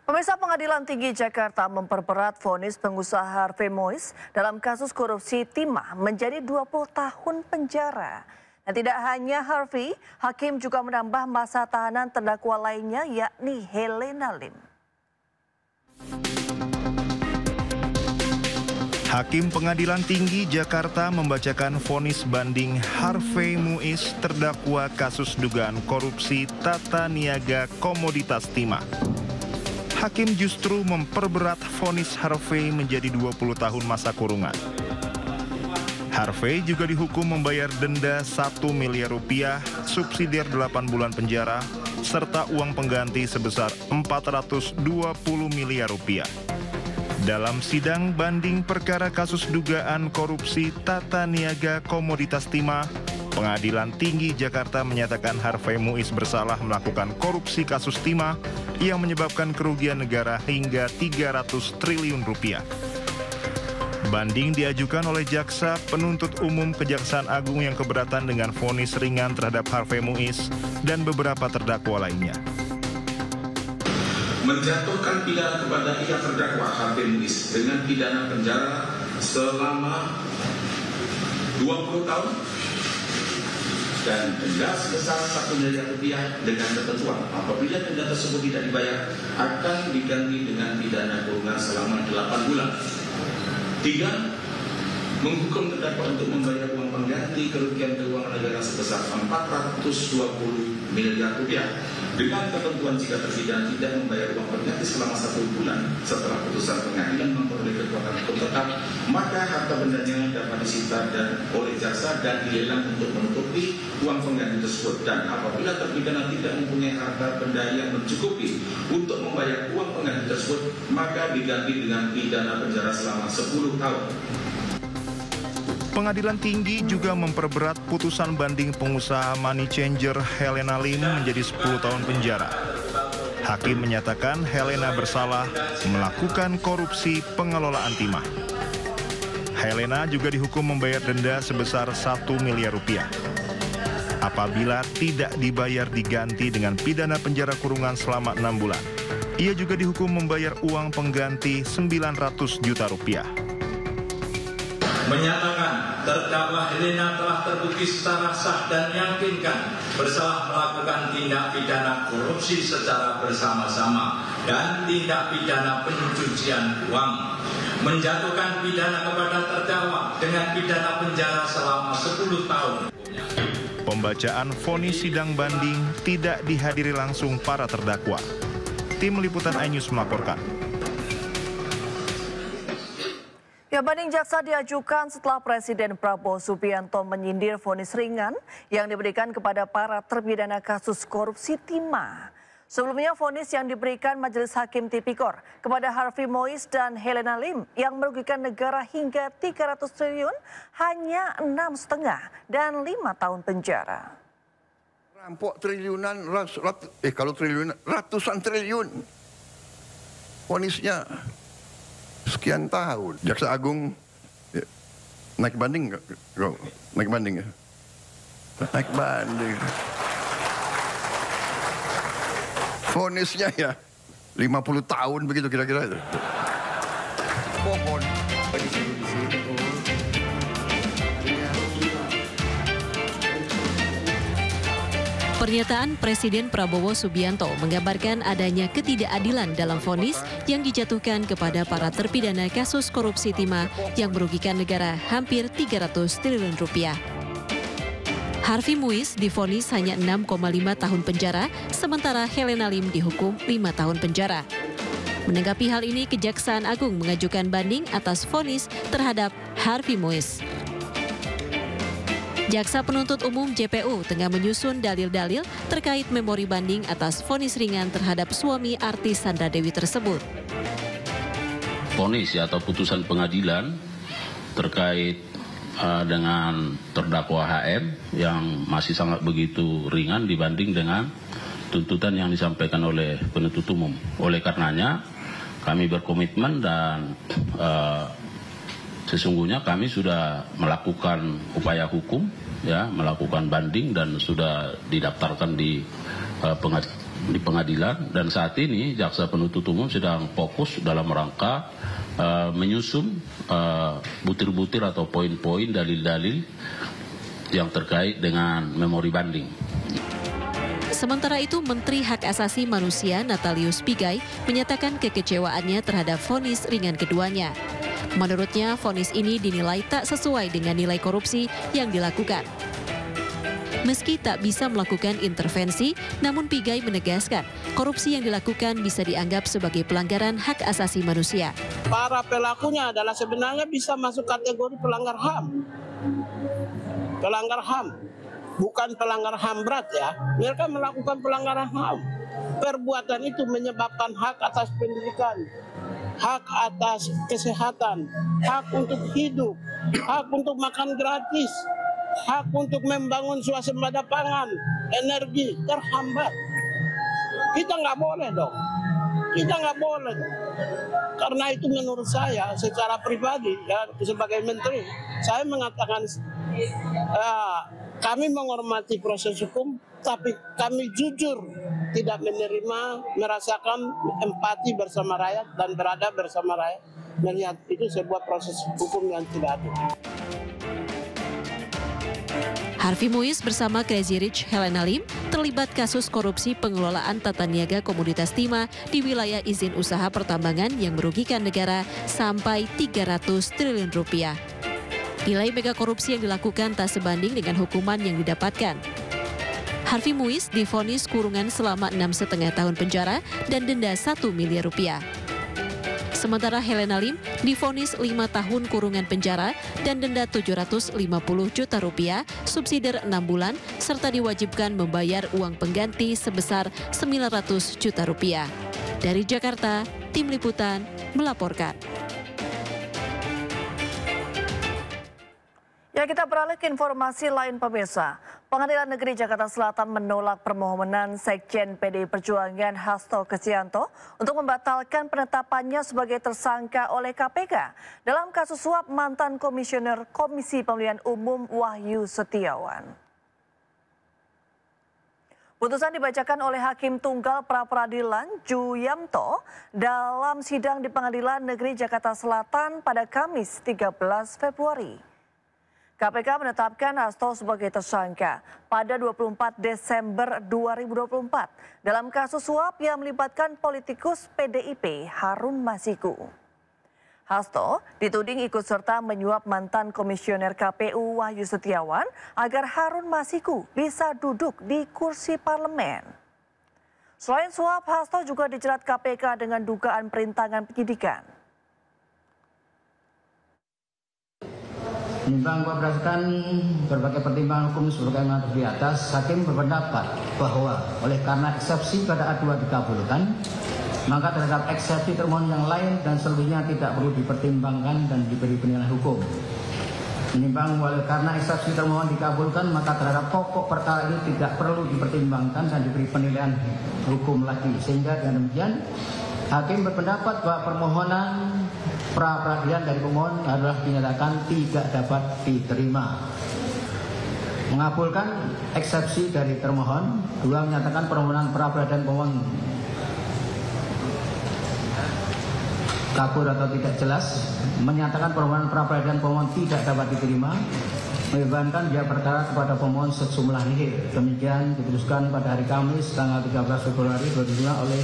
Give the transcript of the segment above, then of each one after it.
Pemirsa, Pengadilan Tinggi Jakarta memperberat vonis pengusaha Harvey Mois dalam kasus korupsi timah menjadi 20 tahun penjara. Dan tidak hanya Harvey, hakim juga menambah masa tahanan terdakwa lainnya yakni Helena Lim. Hakim Pengadilan Tinggi Jakarta membacakan vonis banding Harvey Mois terdakwa kasus dugaan korupsi tata niaga komoditas timah. Hakim justru memperberat vonis Harvey menjadi 20 tahun masa kurungan. Harvey juga dihukum membayar denda 1 miliar rupiah, subsidiar 8 bulan penjara, serta uang pengganti sebesar 420 miliar rupiah. Dalam sidang banding perkara kasus dugaan korupsi tata niaga komoditas timah, Pengadilan Tinggi Jakarta menyatakan Harvey Mois bersalah melakukan korupsi kasus timah yang menyebabkan kerugian negara hingga 300 triliun rupiah. Banding diajukan oleh Jaksa Penuntut Umum Kejaksaan Agung yang keberatan dengan vonis ringan terhadap Harvey Mois dan beberapa terdakwa lainnya. Menjatuhkan pidana kepada yang terdakwa Harvey Mois dengan pidana penjara selama 20 tahun dan denda sebesar 1 miliar rupiah dengan ketentuan apabila denda tersebut tidak dibayar akan diganti dengan pidana kurungan selama 8 bulan. 3. Menghukum terdakwa untuk membayar uang pengganti kerugian keuangan negara sebesar 420 miliar rupiah dengan ketentuan jika terpidana tidak membayar uang pengganti selama 1 bulan setelah putusan pengadilan memperoleh kekuatan hukum tetap, maka harta bendanya dapat disita dan oleh jaksa dan dilelang untuk menutupi uang pengganti tersebut. Dan apabila terpidana tidak mempunyai harta benda yang mencukupi untuk membayar uang pengganti tersebut, maka diganti dengan pidana penjara selama 10 tahun. Pengadilan Tinggi juga memperberat putusan banding pengusaha money changer Helena Lim menjadi 10 tahun penjara. Hakim menyatakan Helena bersalah melakukan korupsi pengelolaan timah. Helena juga dihukum membayar denda sebesar 1 miliar rupiah. Apabila tidak dibayar diganti dengan pidana penjara kurungan selama 6 bulan. Ia juga dihukum membayar uang pengganti 900 juta rupiah. Menyatakan terdakwa Helena telah terbukti secara sah dan meyakinkan bersalah melakukan tindak pidana korupsi secara bersama-sama dan tindak pidana pencucian uang, menjatuhkan pidana kepada terdakwa dengan pidana penjara selama 10 tahun. Pembacaan vonis sidang banding tidak dihadiri langsung para terdakwa. Tim Liputan iNews melaporkan. Ya, banding jaksa diajukan setelah Presiden Prabowo Subianto menyindir vonis ringan yang diberikan kepada para terpidana kasus korupsi timah. Sebelumnya vonis yang diberikan Majelis Hakim Tipikor kepada Harvey Mois dan Helena Lim yang merugikan negara hingga 300 triliun hanya 6,5 dan 5 tahun penjara. Rampok triliunan, kalau triliunan, ratusan triliun. Vonisnya sekian tahun. Jaksa Agung naik banding nggak? Naik banding ya? Naik banding. Vonisnya ya 50 tahun begitu kira-kira itu. Pohon. Pernyataan Presiden Prabowo Subianto menggambarkan adanya ketidakadilan dalam vonis yang dijatuhkan kepada para terpidana kasus korupsi timah yang merugikan negara hampir 300 triliun rupiah. Harvey Mois divonis hanya 6,5 tahun penjara, sementara Helena Lim dihukum 5 tahun penjara. Menanggapi hal ini, Kejaksaan Agung mengajukan banding atas vonis terhadap Harvey Mois. Jaksa Penuntut Umum JPU tengah menyusun dalil-dalil terkait memori banding atas vonis ringan terhadap suami artis Sandra Dewi tersebut. Vonis atau putusan pengadilan terkait dengan terdakwa HM yang masih sangat begitu ringan dibanding dengan tuntutan yang disampaikan oleh penuntut umum. Oleh karenanya kami berkomitmen dan sesungguhnya kami sudah melakukan upaya hukum, ya, melakukan banding dan sudah didaftarkan di di pengadilan, dan saat ini jaksa penuntut umum sedang fokus dalam rangka menyusun butir-butir atau poin-poin dalil-dalil yang terkait dengan memori banding. Sementara itu, Menteri Hak Asasi Manusia Natalius Pigai menyatakan kekecewaannya terhadap vonis ringan keduanya. Menurutnya, vonis ini dinilai tak sesuai dengan nilai korupsi yang dilakukan. Meski tak bisa melakukan intervensi, namun Pigai menegaskan korupsi yang dilakukan bisa dianggap sebagai pelanggaran hak asasi manusia. Para pelakunya adalah sebenarnya bisa masuk kategori pelanggar HAM. Pelanggar HAM, bukan pelanggar HAM berat ya. Mereka melakukan pelanggaran HAM. Perbuatan itu menyebabkan hak atas pendidikan, hak atas kesehatan, hak untuk hidup, hak untuk makan gratis, hak untuk membangun swasembada pangan, energi terhambat. Kita nggak boleh dong. Kita nggak boleh. Karena itu menurut saya secara pribadi ya sebagai menteri, saya mengatakan kami menghormati proses hukum, tapi kami jujur tidak menerima, merasakan empati bersama rakyat dan berada bersama rakyat, melihat itu sebuah proses hukum yang tidak adil. Harvey Muiz bersama Crazy Rich Helena Lim terlibat kasus korupsi pengelolaan tata niaga komoditas timah di wilayah izin usaha pertambangan yang merugikan negara sampai 300 triliun rupiah. Nilai mega korupsi yang dilakukan tak sebanding dengan hukuman yang didapatkan. Harvey Muiz divonis kurungan selama 6,5 tahun penjara dan denda 1 miliar rupiah. Sementara Helena Lim divonis 5 tahun kurungan penjara dan denda 750 juta rupiah, subsidiar 6 bulan, serta diwajibkan membayar uang pengganti sebesar 900 juta rupiah. Dari Jakarta, Tim Liputan melaporkan. Ya, kita beralih ke informasi lain pemirsa. Pengadilan Negeri Jakarta Selatan menolak permohonan Sekjen PDI Perjuangan Hasto Kristianto untuk membatalkan penetapannya sebagai tersangka oleh KPK dalam kasus suap mantan Komisioner Komisi Pemilihan Umum Wahyu Setiawan. Putusan dibacakan oleh Hakim Tunggal Pra-Peradilan Ju Yamto dalam sidang di Pengadilan Negeri Jakarta Selatan pada Kamis 13 Februari. KPK menetapkan Hasto sebagai tersangka pada 24 Desember 2024 dalam kasus suap yang melibatkan politikus PDIP Harun Masiku. Hasto dituding ikut serta menyuap mantan Komisioner KPU Wahyu Setiawan agar Harun Masiku bisa duduk di kursi parlemen. Selain suap, Hasto juga dijerat KPK dengan dugaan perintangan penyidikan. Menimbang berdasarkan berbagai pertimbangan hukum sebagaimana di atas, hakim berpendapat bahwa oleh karena eksepsi pada A2 dikabulkan, maka terhadap eksepsi termohon yang lain dan selebihnya tidak perlu dipertimbangkan dan diberi penilaian hukum. Menimbang oleh karena eksepsi termohon dikabulkan, maka terhadap pokok perkara ini tidak perlu dipertimbangkan dan diberi penilaian hukum lagi. Sehingga dengan demikian, hakim berpendapat bahwa permohonan pra-peradilan dari pemohon adalah dinyatakan tidak dapat diterima. Mengabulkan eksepsi dari termohon, dua menyatakan permohonan pra-peradilan pemohon kabur atau tidak jelas, menyatakan permohonan pra-peradilan pemohon tidak dapat diterima, membebankan biaya perkara kepada pemohon sejumlah nihil. Demikian diputuskan pada hari Kamis tanggal 13 Februari 2025 oleh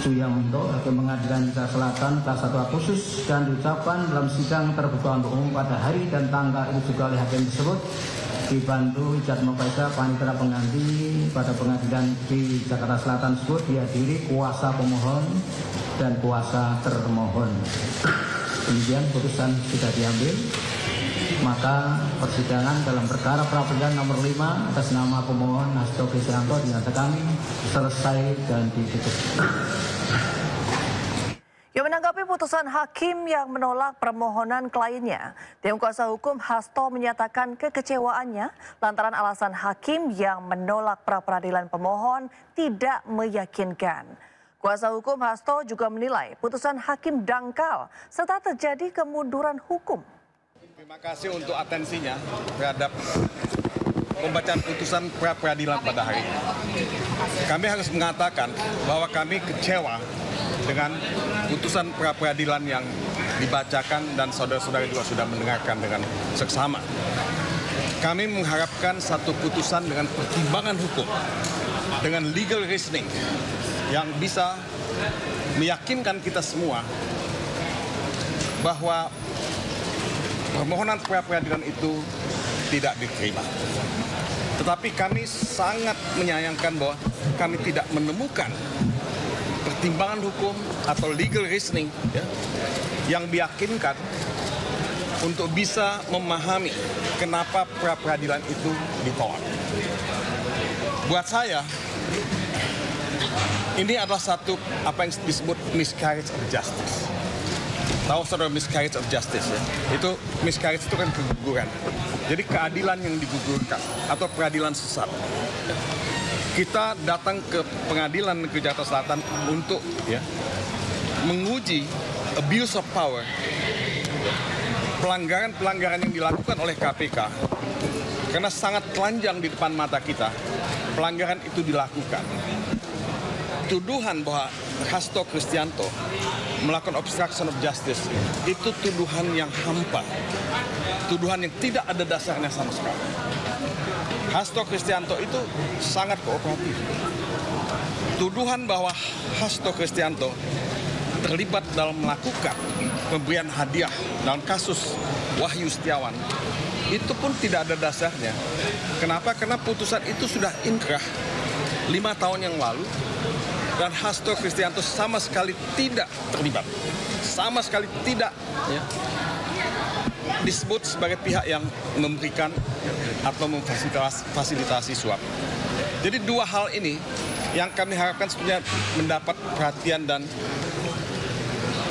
Ju Yamto, Hakim Pengadilan Jakarta Selatan kelas 1A khusus, dan diucapkan dalam sidang terbuka untuk umum pada hari dan tanggal itu juga oleh hakim tersebut, dibantu Jatmo Faisal panitera pengganti pada pengadilan di Jakarta Selatan tersebut, dihadiri kuasa pemohon dan kuasa termohon. Demikian putusan sudah diambil, maka persidangan dalam perkara pra-peradilan nomor 5 atas nama pemohon Hasto Kristianto dinyatakan selesai dan ditutup. Yang menanggapi putusan hakim yang menolak permohonan kliennya, tim kuasa hukum Hasto menyatakan kekecewaannya lantaran alasan hakim yang menolak pra-peradilan pemohon tidak meyakinkan. Kuasa hukum Hasto juga menilai putusan hakim dangkal serta terjadi kemunduran hukum. Terima kasih untuk atensinya terhadap pembacaan putusan pra-peradilan pada hari ini. kami harus mengatakan bahwa kami kecewa dengan putusan pra-peradilan yang dibacakan dan saudara-saudara juga sudah mendengarkan dengan seksama. Kami mengharapkan satu putusan dengan pertimbangan hukum, dengan legal reasoning yang bisa meyakinkan kita semua bahwa permohonan pra-peradilan itu tidak diterima. Tetapi kami sangat menyayangkan bahwa kami tidak menemukan pertimbangan hukum atau legal reasoning yang meyakinkan untuk bisa memahami kenapa pra-peradilan itu ditolak. Buat saya, ini adalah satu apa yang disebut miscarriage of justice. Tahu saudara miscarriage of justice ya? Itu miscarriage itu kan keguguran. Jadi keadilan yang digugurkan atau peradilan sesat. Kita datang ke pengadilan negeri Jakarta Selatan untuk menguji abuse of power, pelanggaran-pelanggaran yang dilakukan oleh KPK, karena sangat telanjang di depan mata kita, pelanggaran itu dilakukan. Tuduhan bahwa Hasto Kristianto melakukan obstruction of justice itu tuduhan yang hampa, tuduhan yang tidak ada dasarnya sama sekali. Hasto Kristianto itu sangat kooperatif. Tuduhan bahwa Hasto Kristianto terlibat dalam melakukan pemberian hadiah dalam kasus Wahyu Setiawan itu pun tidak ada dasarnya. Kenapa? Karena putusan itu sudah inkrah 5 tahun yang lalu dan Hasto Kristianto sama sekali tidak terlibat, sama sekali tidak disebut sebagai pihak yang memberikan atau memfasilitasi suap. Jadi dua hal ini yang kami harapkan sebenarnya mendapat perhatian dan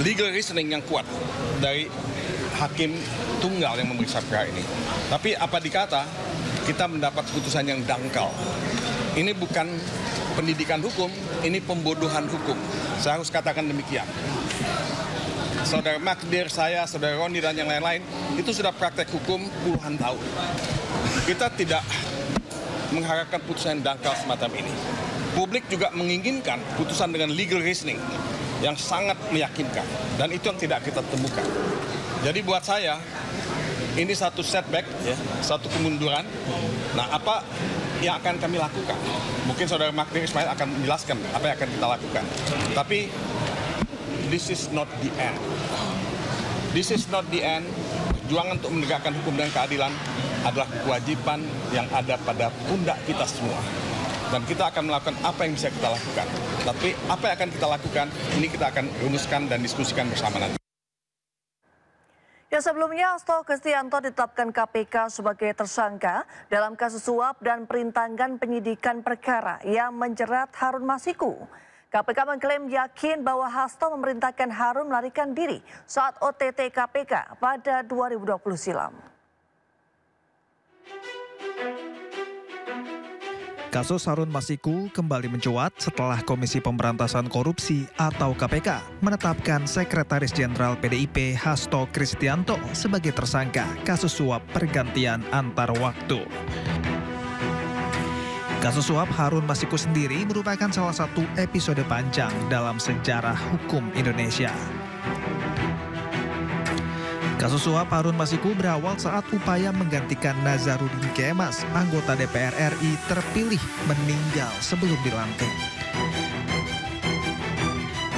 legal reasoning yang kuat dari hakim tunggal yang memeriksa perkara ini. Tapi apa dikata, kita mendapat putusan yang dangkal. Ini bukan pendidikan hukum, ini pembodohan hukum. Saya harus katakan demikian. Saudara Magdir, saya, saudara Roni, dan yang lain-lain, itu sudah praktek hukum puluhan tahun. Kita tidak mengharapkan putusan yang dangkal semacam ini. Publik juga menginginkan putusan dengan legal reasoning yang sangat meyakinkan. Dan itu yang tidak kita temukan. Jadi buat saya, ini satu setback, satu kemunduran. Nah, apa yang akan kami lakukan? Mungkin saudara Magdir Ismail akan menjelaskan apa yang akan kita lakukan. Tapi this is not the end. This is not the end. Perjuangan untuk menegakkan hukum dan keadilan adalah kewajiban yang ada pada pundak kita semua. Dan kita akan melakukan apa yang bisa kita lakukan. Tapi apa yang akan kita lakukan, ini kita akan rumuskan dan diskusikan bersama nanti. Ya, sebelumnya Hasto Kristianto ditetapkan KPK sebagai tersangka dalam kasus suap dan perintangan penyidikan perkara yang menjerat Harun Masiku. KPK mengklaim yakin bahwa Hasto memerintahkan Harun melarikan diri saat OTT KPK pada 2020 silam. Kasus Harun Masiku kembali mencuat setelah Komisi Pemberantasan Korupsi atau KPK menetapkan Sekretaris Jenderal PDIP Hasto Kristianto sebagai tersangka kasus suap pergantian antar waktu. Kasus suap Harun Masiku sendiri merupakan salah satu episode panjang dalam sejarah hukum Indonesia. Kasus suap Harun Masiku berawal saat upaya menggantikan Nazarudin Kemas, anggota DPR RI terpilih, meninggal sebelum dilantik.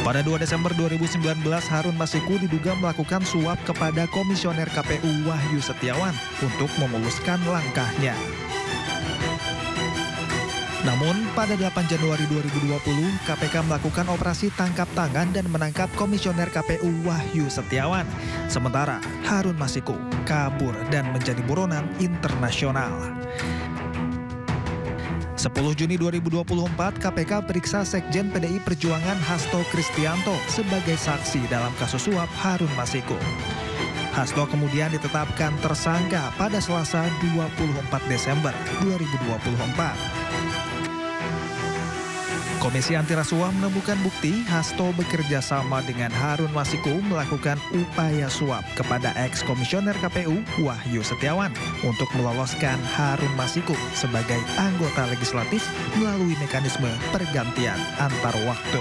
Pada 2 Desember 2019, Harun Masiku diduga melakukan suap kepada Komisioner KPU Wahyu Setiawan untuk memuluskan langkahnya. Namun, pada 8 Januari 2020, KPK melakukan operasi tangkap tangan dan menangkap Komisioner KPU Wahyu Setiawan. Sementara Harun Masiku kabur dan menjadi buronan internasional. 10 Juni 2024, KPK periksa Sekjen PDI Perjuangan Hasto Kristianto sebagai saksi dalam kasus suap Harun Masiku. Hasto kemudian ditetapkan tersangka pada Selasa 24 Desember 2024. Komisi Anti Rasuah menemukan bukti Hasto bekerja sama dengan Harun Masiku melakukan upaya suap kepada ex-komisioner KPU Wahyu Setiawan untuk meloloskan Harun Masiku sebagai anggota legislatif melalui mekanisme pergantian antar waktu.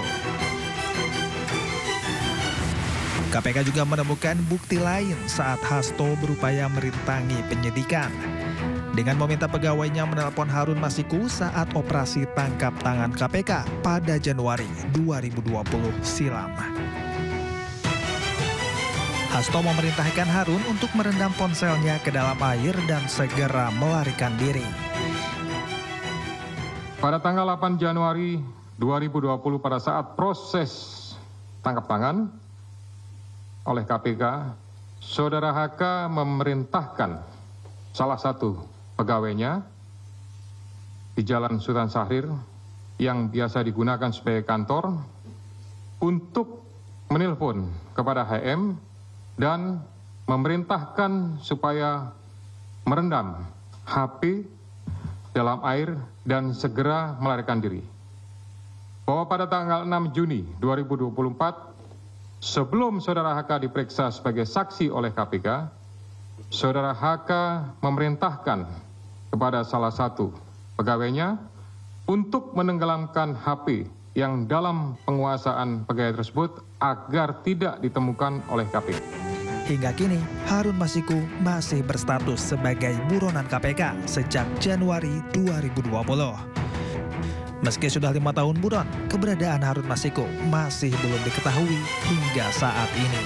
KPK juga menemukan bukti lain saat Hasto berupaya merintangi penyidikan dengan meminta pegawainya menelpon Harun Masiku saat operasi tangkap tangan KPK pada Januari 2020 silam. Hasto memerintahkan Harun untuk merendam ponselnya ke dalam air dan segera melarikan diri. Pada tanggal 8 Januari 2020 pada saat proses tangkap tangan oleh KPK, Saudara HK memerintahkan salah satu pegawainya di Jalan Sultan Syahrir yang biasa digunakan sebagai kantor untuk menelpon kepada HM dan memerintahkan supaya merendam HP dalam air dan segera melarikan diri. Bahwa pada tanggal 6 Juni 2024 sebelum Saudara HK diperiksa sebagai saksi oleh KPK, Saudara HK memerintahkan kepada salah satu pegawainya untuk menenggelamkan HP yang dalam penguasaan pegawai tersebut agar tidak ditemukan oleh KPK. Hingga kini, Harun Masiku masih berstatus sebagai buronan KPK sejak Januari 2020. Meski sudah 5 tahun buron, keberadaan Harun Masiku masih belum diketahui hingga saat ini.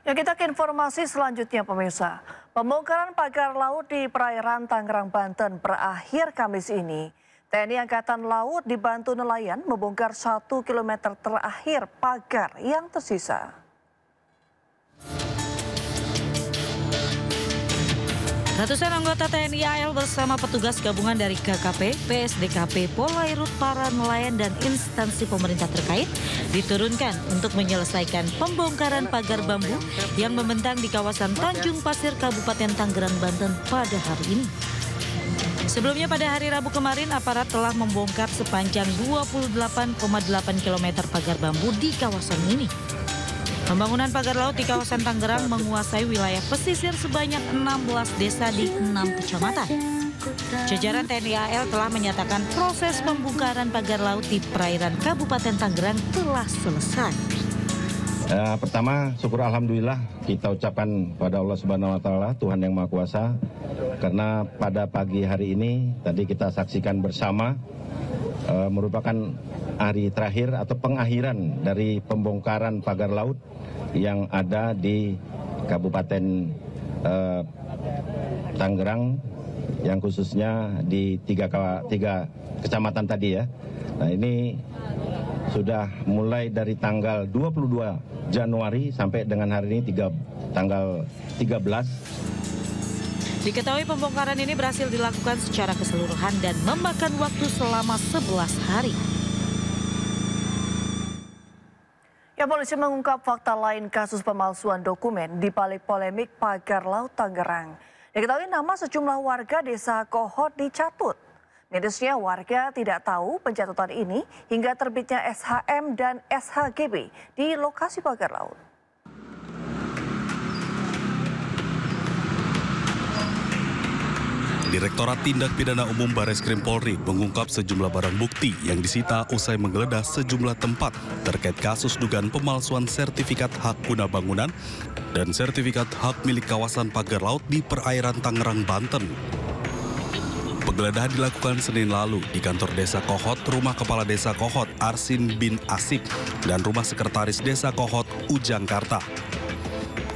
Ya, kita ke informasi selanjutnya pemirsa. Pembongkaran pagar laut di perairan Tangerang, Banten berakhir Kamis ini. TNI Angkatan Laut dibantu nelayan membongkar 1 kilometer terakhir pagar yang tersisa. Ratusan anggota TNI AL bersama petugas gabungan dari KKP, PSDKP, Polairut, para nelayan dan instansi pemerintah terkait diturunkan untuk menyelesaikan pembongkaran pagar bambu yang membentang di kawasan Tanjung Pasir, Kabupaten Tangerang, Banten pada hari ini. Sebelumnya pada hari Rabu kemarin, aparat telah membongkar sepanjang 28,8 km pagar bambu di kawasan ini. Pembangunan pagar laut di kawasan Tangerang menguasai wilayah pesisir sebanyak 16 desa di 6 kecamatan. Jajaran TNI AL telah menyatakan proses pembongkaran pagar laut di perairan Kabupaten Tangerang telah selesai. Pertama, syukur alhamdulillah kita ucapkan pada Allah Subhanahu wa taala, Tuhan yang Maha Kuasa, karena pada pagi hari ini tadi kita saksikan bersama merupakan hari terakhir atau pengakhiran dari pembongkaran pagar laut yang ada di Kabupaten Tangerang, yang khususnya di tiga kecamatan tadi ya. Nah, ini sudah mulai dari tanggal 22 Januari sampai dengan hari ini tanggal 13. Diketahui pembongkaran ini berhasil dilakukan secara keseluruhan dan memakan waktu selama 11 hari. Ya, polisi mengungkap fakta lain kasus pemalsuan dokumen di balik polemik pagar laut Tangerang. Diketahui nama sejumlah warga desa Kohot dicatut. Mirisnya warga tidak tahu pencatutan ini hingga terbitnya SHM dan SHGB di lokasi pagar laut. Direktorat Tindak Pidana Umum Bareskrim Polri mengungkap sejumlah barang bukti yang disita usai menggeledah sejumlah tempat terkait kasus dugaan pemalsuan sertifikat hak guna bangunan dan sertifikat hak milik kawasan pagar laut di perairan Tangerang, Banten. Penggeledahan dilakukan Senin lalu di kantor Desa Kohot, rumah Kepala Desa Kohot Arsin bin Asik, dan rumah Sekretaris Desa Kohot Ujangkarta.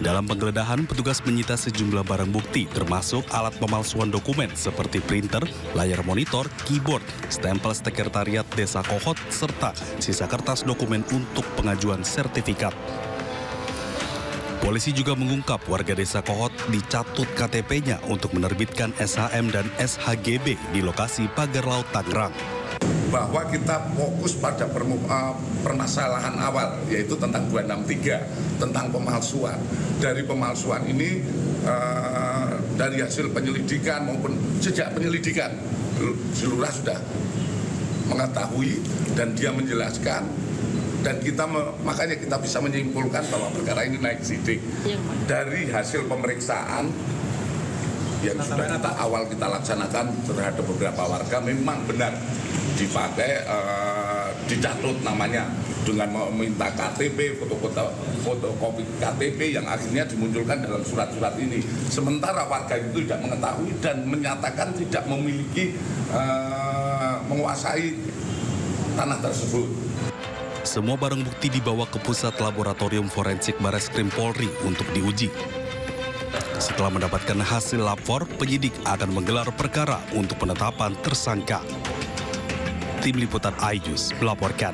Dalam penggeledahan, petugas menyita sejumlah barang bukti termasuk alat pemalsuan dokumen seperti printer, layar monitor, keyboard, stempel sekretariat Desa Kohot, serta sisa kertas dokumen untuk pengajuan sertifikat. Polisi juga mengungkap warga Desa Kohot dicatut KTP-nya untuk menerbitkan SHM dan SHGB di lokasi pagar laut Tangerang. Bahwa kita fokus pada permasalahan awal, yaitu tentang 263, tentang pemalsuan. Dari pemalsuan ini, dari hasil penyelidikan maupun sejak penyelidikan, Lurah sudah mengetahui dan dia menjelaskan, dan makanya kita bisa menyimpulkan bahwa perkara ini naik sidik. Dari hasil pemeriksaan yang sudah kita laksanakan terhadap beberapa warga, memang benar dipakai dicatut namanya dengan meminta KTP, fotokopi KTP yang akhirnya dimunculkan dalam surat-surat ini. Sementara warga itu tidak mengetahui dan menyatakan tidak memiliki menguasai tanah tersebut. Semua barang bukti dibawa ke Pusat Laboratorium Forensik Bareskrim Polri untuk diuji. Setelah mendapatkan hasil lapor, penyidik akan menggelar perkara untuk penetapan tersangka. Tim Liputan iNews melaporkan.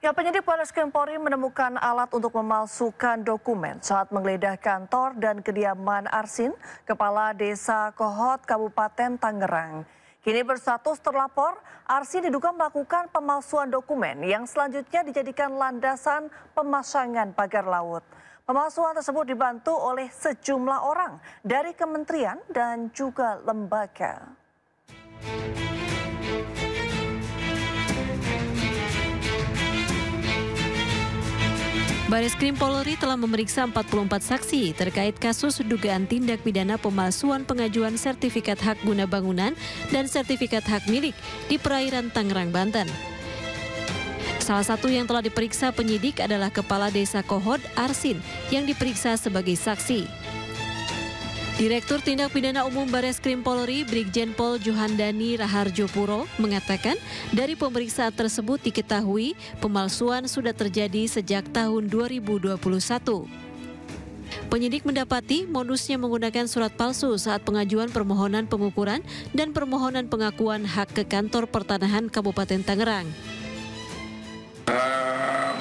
Ya, penyidik Bareskrim Polri menemukan alat untuk memalsukan dokumen saat menggeledah kantor dan kediaman Arsin, Kepala Desa Kohod, Kabupaten Tangerang. Kini berstatus terlapor, Arsin diduga melakukan pemalsuan dokumen yang selanjutnya dijadikan landasan pemasangan pagar laut. Pemalsuan tersebut dibantu oleh sejumlah orang dari kementerian dan juga lembaga. Bareskrim Polri telah memeriksa 44 saksi terkait kasus dugaan tindak pidana pemalsuan pengajuan sertifikat hak guna bangunan dan sertifikat hak milik di perairan Tangerang, Banten. Salah satu yang telah diperiksa penyidik adalah Kepala Desa Kohod, Arsin, yang diperiksa sebagai saksi. Direktur Tindak Pidana Umum Bareskrim Polri, Brigjen Pol Johandani Raharjo Puro, mengatakan dari pemeriksaan tersebut diketahui pemalsuan sudah terjadi sejak tahun 2021. Penyidik mendapati modusnya menggunakan surat palsu saat pengajuan permohonan pengukuran dan permohonan pengakuan hak ke Kantor Pertanahan Kabupaten Tangerang.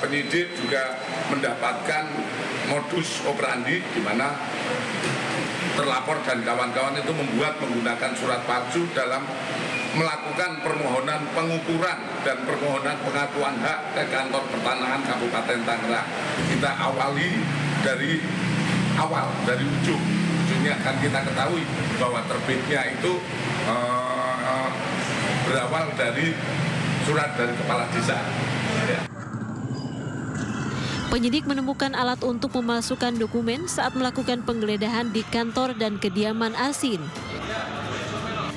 Penyidik juga mendapatkan modus operandi di mana terlapor dan kawan-kawan itu menggunakan surat palsu dalam melakukan permohonan pengukuran dan permohonan pengakuan hak ke Kantor Pertanahan Kabupaten Tangerang. Kita awali dari awal, dari ujung. Ujungnya kan kita ketahui bahwa terbitnya itu berawal dari surat dari Kepala Desa. Ya. Penyidik menemukan alat untuk memasukkan dokumen saat melakukan penggeledahan di kantor dan kediaman Arsin.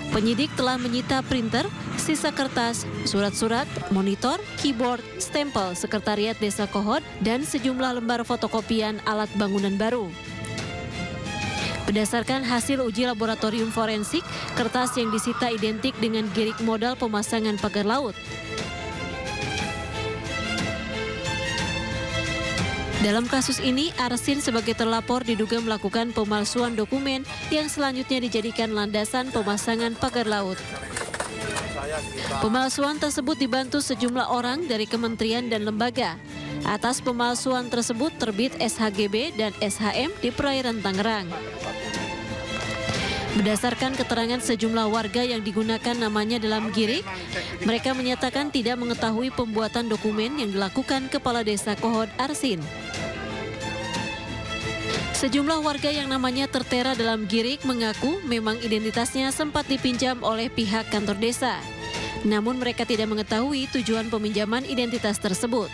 Penyidik telah menyita printer, sisa kertas, surat-surat, monitor, keyboard, stempel Sekretariat Desa Kohod, dan sejumlah lembar fotokopian alat bangunan baru. Berdasarkan hasil uji laboratorium forensik, kertas yang disita identik dengan girik modal pemasangan pagar laut. Dalam kasus ini, Arsin sebagai terlapor diduga melakukan pemalsuan dokumen yang selanjutnya dijadikan landasan pemasangan pagar laut. Pemalsuan tersebut dibantu sejumlah orang dari kementerian dan lembaga. Atas pemalsuan tersebut terbit SHGB dan SHM di perairan Tangerang. Berdasarkan keterangan sejumlah warga yang digunakan namanya dalam girik, mereka menyatakan tidak mengetahui pembuatan dokumen yang dilakukan Kepala Desa Kohod Arsin. Sejumlah warga yang namanya tertera dalam girik mengaku memang identitasnya sempat dipinjam oleh pihak kantor desa. Namun mereka tidak mengetahui tujuan peminjaman identitas tersebut.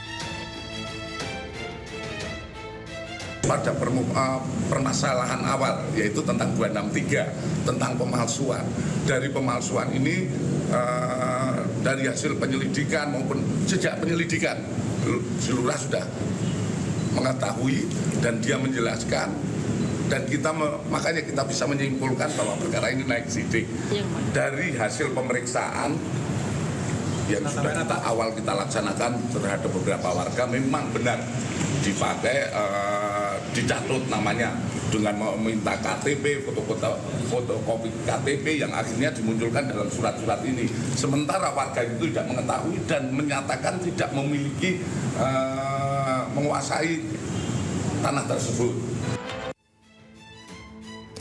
Pada permasalahan awal, yaitu tentang 263, tentang pemalsuan. Dari pemalsuan ini, dari hasil penyelidikan maupun sejak penyelidikan, Lurah sudah mengetahui dan dia menjelaskan, dan makanya kita bisa menyimpulkan bahwa perkara ini naik sidik. Dari hasil pemeriksaan yang sudah kita laksanakan terhadap beberapa warga, memang benar dipakai dicatut namanya dengan meminta KTP, fotokopi KTP yang akhirnya dimunculkan dalam surat-surat ini. Sementara warga itu tidak mengetahui dan menyatakan tidak memiliki menguasai tanah tersebut.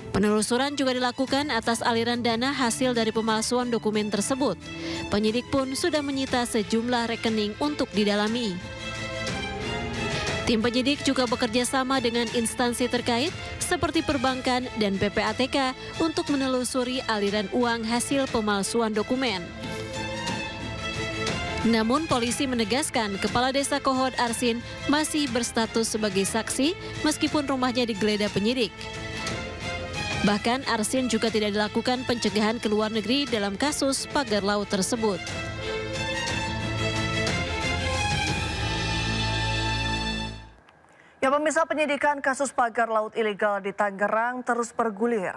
Penelusuran juga dilakukan atas aliran dana hasil dari pemalsuan dokumen tersebut. Penyidik pun sudah menyita sejumlah rekening untuk didalami. Tim penyidik juga bekerja sama dengan instansi terkait seperti perbankan dan PPATK untuk menelusuri aliran uang hasil pemalsuan dokumen. Namun polisi menegaskan Kepala Desa Kohot Arsin masih berstatus sebagai saksi meskipun rumahnya digeledah penyidik. Bahkan Arsin juga tidak dilakukan pencegahan ke luar negeri dalam kasus pagar laut tersebut. Ya, pemirsa, penyidikan kasus pagar laut ilegal di Tangerang terus bergulir.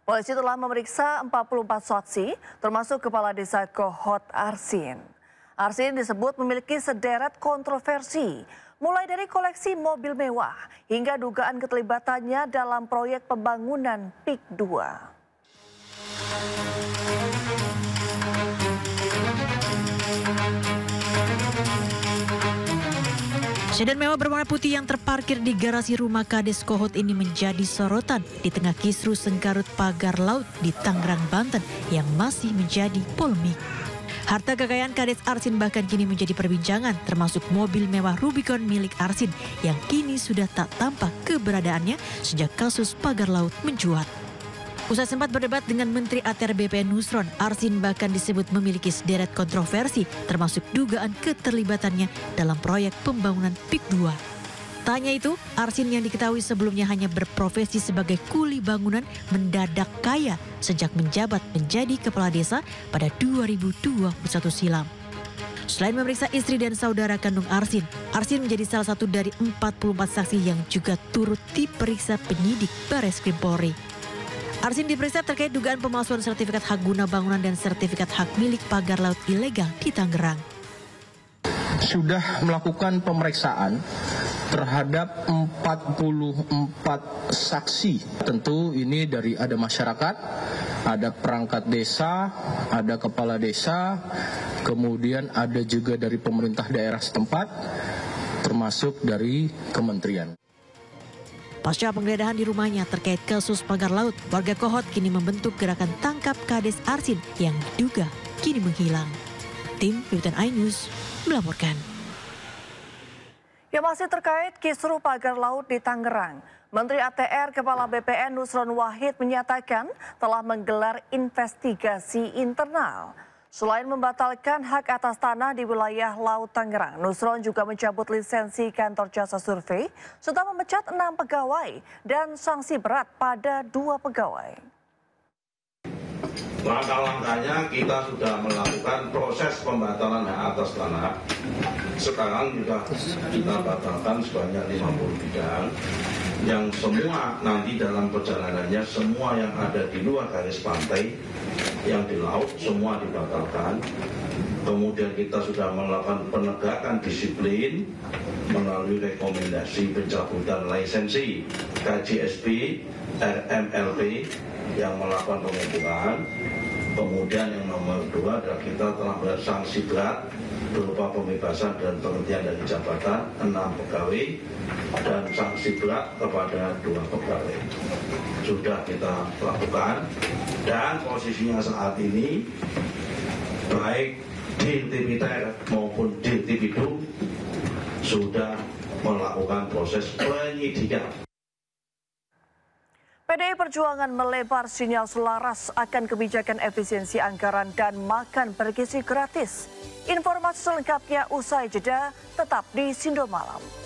Polisi telah memeriksa 44 saksi, termasuk Kepala Desa Kohot Arsin. Arsin disebut memiliki sederet kontroversi, mulai dari koleksi mobil mewah hingga dugaan keterlibatannya dalam proyek pembangunan PIK 2. Sedan mewah berwarna putih yang terparkir di garasi rumah Kades Kohot ini menjadi sorotan di tengah kisru sengkarut pagar laut di Tangerang, Banten yang masih menjadi polemik. Harta kekayaan Kades Arsin bahkan kini menjadi perbincangan, termasuk mobil mewah Rubicon milik Arsin yang kini sudah tak tampak keberadaannya sejak kasus pagar laut mencuat. Usai sempat berdebat dengan Menteri ATR BPN Nusron, Arsin bahkan disebut memiliki sederet kontroversi termasuk dugaan keterlibatannya dalam proyek pembangunan PIK 2. Tak hanya itu, Arsin yang diketahui sebelumnya hanya berprofesi sebagai kuli bangunan mendadak kaya sejak menjabat menjadi kepala desa pada 2021 silam. Selain memeriksa istri dan saudara kandung Arsin, Arsin menjadi salah satu dari 44 saksi yang juga turut diperiksa penyidik Bareskrim Polri. Arsin diperiksa terkait dugaan pemalsuan sertifikat hak guna bangunan dan sertifikat hak milik pagar laut ilegal di Tangerang. Sudah melakukan pemeriksaan terhadap 44 saksi. Tentu ini dari ada masyarakat, ada perangkat desa, ada kepala desa, kemudian ada juga dari pemerintah daerah setempat, termasuk dari kementerian. Pasca penggeledahan di rumahnya terkait kasus pagar laut, warga Kohot kini membentuk gerakan tangkap Kades Arsin yang diduga kini menghilang. Tim Liputan iNews melaporkan. Ya, masih terkait kisru pagar laut di Tangerang, Menteri ATR Kepala BPN Nusron Wahid menyatakan telah menggelar investigasi internal. Selain membatalkan hak atas tanah di wilayah Laut Tangerang, Nusron juga mencabut lisensi kantor jasa survei serta memecat 6 pegawai dan sanksi berat pada 2 pegawai. Langkah-langkahnya kita sudah melakukan proses pembatalan hak atas tanah. Sekarang sudah kita batalkan sebanyak 50 bidang. Yang semua nanti dalam perjalanannya, semua yang ada di luar garis pantai, yang di laut, semua dibatalkan. Kemudian kita sudah melakukan penegakan disiplin melalui rekomendasi pencabutan lisensi KJSP, RMLP yang melakukan pengukuran. Kemudian yang nomor 2 adalah kita telah membayar sanksi berat berupa pembebasan dan penghentian dari jabatan 6 pegawai dan sanksi berat kepada 2 pegawai. Sudah kita lakukan dan posisinya saat ini baik di Tipiter maupun di Tipidu sudah melakukan proses penyidikan. PDI Perjuangan melebar sinyal selaras akan kebijakan efisiensi anggaran dan makan bergizi gratis. Informasi selengkapnya usai jeda, tetap di Sindo Malam.